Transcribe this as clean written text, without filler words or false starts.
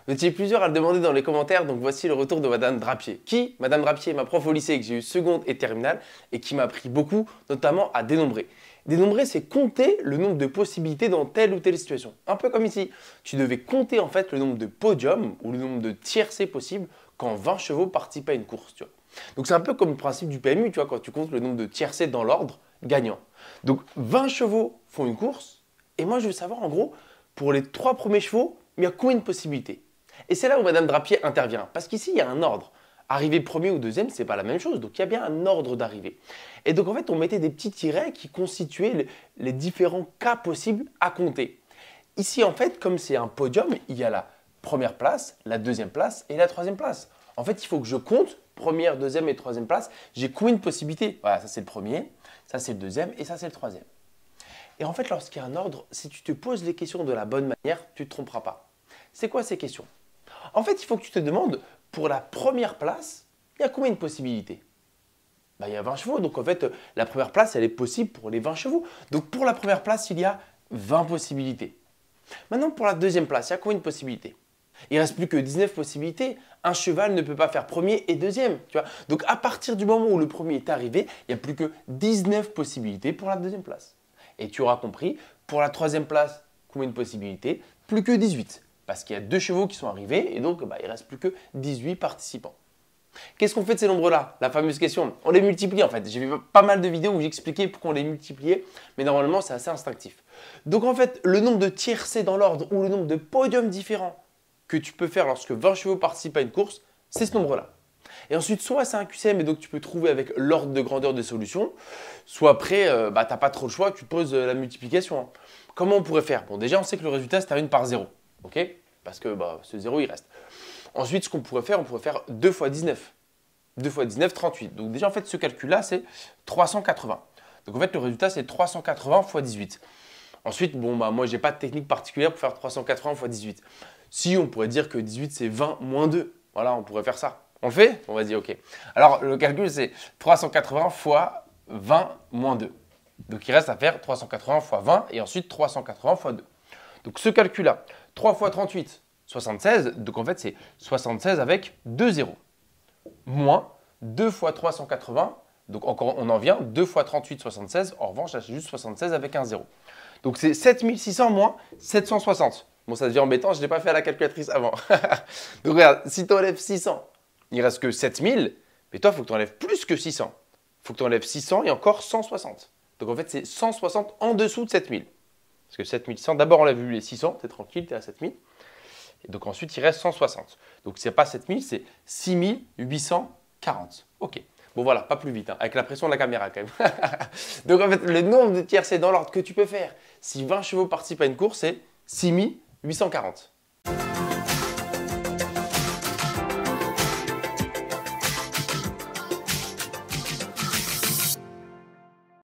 Vous étiez plusieurs à le demander dans les commentaires, donc voici le retour de Madame Drapier. Qui Madame Drapier est ma prof au lycée que j'ai eu seconde et terminale et qui m'a appris beaucoup, notamment à dénombrer. Dénombrer, c'est compter le nombre de possibilités dans telle ou telle situation. Un peu comme ici. Tu devais compter en fait le nombre de podiums ou le nombre de tiercés possibles quand 20 chevaux participent à une course. Tu vois. Donc c'est un peu comme le principe du PMU, tu vois, quand tu comptes le nombre de tiercés dans l'ordre gagnant. Donc 20 chevaux font une course et moi je veux savoir en gros, pour les 3 premiers chevaux, il y a combien de possibilités? Et c'est là où Madame Drapier intervient. Parce qu'ici, il y a un ordre. Arriver premier ou deuxième, ce n'est pas la même chose. Donc, il y a bien un ordre d'arrivée. Et donc, en fait, on mettait des petits tirets qui constituaient les différents cas possibles à compter. Ici, en fait, comme c'est un podium, il y a la première place, la deuxième place et la troisième place. En fait, il faut que je compte première, deuxième et troisième place. J'ai combien de possibilités? Voilà, ça c'est le premier, ça c'est le deuxième et ça c'est le troisième. Et en fait, lorsqu'il y a un ordre, si tu te poses les questions de la bonne manière, tu ne te tromperas pas. C'est quoi ces questions? En fait, il faut que tu te demandes, pour la première place, il y a combien de possibilités? Il y a 20 chevaux, donc en fait, la première place, elle est possible pour les 20 chevaux. Donc pour la première place, il y a 20 possibilités. Maintenant, pour la deuxième place, il y a combien de possibilités? Il ne reste plus que 19 possibilités. Un cheval ne peut pas faire premier et deuxième. Tu vois. Donc à partir du moment où le premier est arrivé, il n'y a plus que 19 possibilités pour la deuxième place. Et tu auras compris, pour la troisième place, combien de possibilités? Plus que 18. Parce qu'il y a 2 chevaux qui sont arrivés et donc il ne reste plus que 18 participants. Qu'est-ce qu'on fait de ces nombres-là? La fameuse question. On les multiplie en fait. J'ai vu pas mal de vidéos où j'expliquais pourquoi on les multipliait, mais normalement c'est assez instinctif. Donc en fait, le nombre de tiercés dans l'ordre ou le nombre de podiums différents que tu peux faire lorsque 20 chevaux participent à une course, c'est ce nombre-là. Et ensuite, soit c'est un QCM et donc tu peux trouver avec l'ordre de grandeur des solutions, soit après, tu n'as pas trop le choix, tu poses la multiplication. Comment on pourrait faire? Bon, déjà, on sait que le résultat se termine par 0. Ok? Parce que ce 0, il reste. Ensuite, ce qu'on pourrait faire, on pourrait faire 2 fois 19. 2 fois 19, 38. Donc déjà, en fait, ce calcul-là, c'est 380. Donc en fait, le résultat, c'est 380 fois 18. Ensuite, moi, je n'ai pas de technique particulière pour faire 380 fois 18. Si, on pourrait dire que 18, c'est 20 moins 2. Voilà, on pourrait faire ça. On le fait? On va dire OK. Alors, le calcul, c'est 380 fois 20 moins 2. Donc, il reste à faire 380 fois 20 et ensuite 380 fois 2. Donc, ce calcul-là, 3 fois 38, 76. Donc, en fait, c'est 76 avec 2 zéros. Moins 2 fois 380. Donc, encore, on en vient. 2 fois 38, 76. En revanche, là, c'est juste 76 avec un 0. Donc, c'est 7600 moins 760. Bon, ça devient embêtant, je ne l'ai pas fait à la calculatrice avant. Donc, regarde, si tu enlèves 600, il ne reste que 7000. Mais toi, il faut que tu enlèves plus que 600. Il faut que tu enlèves 600 et encore 160. Donc, en fait, c'est 160 en dessous de 7000. Parce que 7100, d'abord, on l'a vu les 600, tu es tranquille, tu es à 7000. Et donc, ensuite, il reste 160. Donc, ce n'est pas 7000, c'est 6840. OK. Bon, voilà, pas plus vite, hein, avec la pression de la caméra quand même. Donc, en fait, le nombre de tiercés dans l'ordre que tu peux faire si 20 chevaux participent à une course, c'est 6840.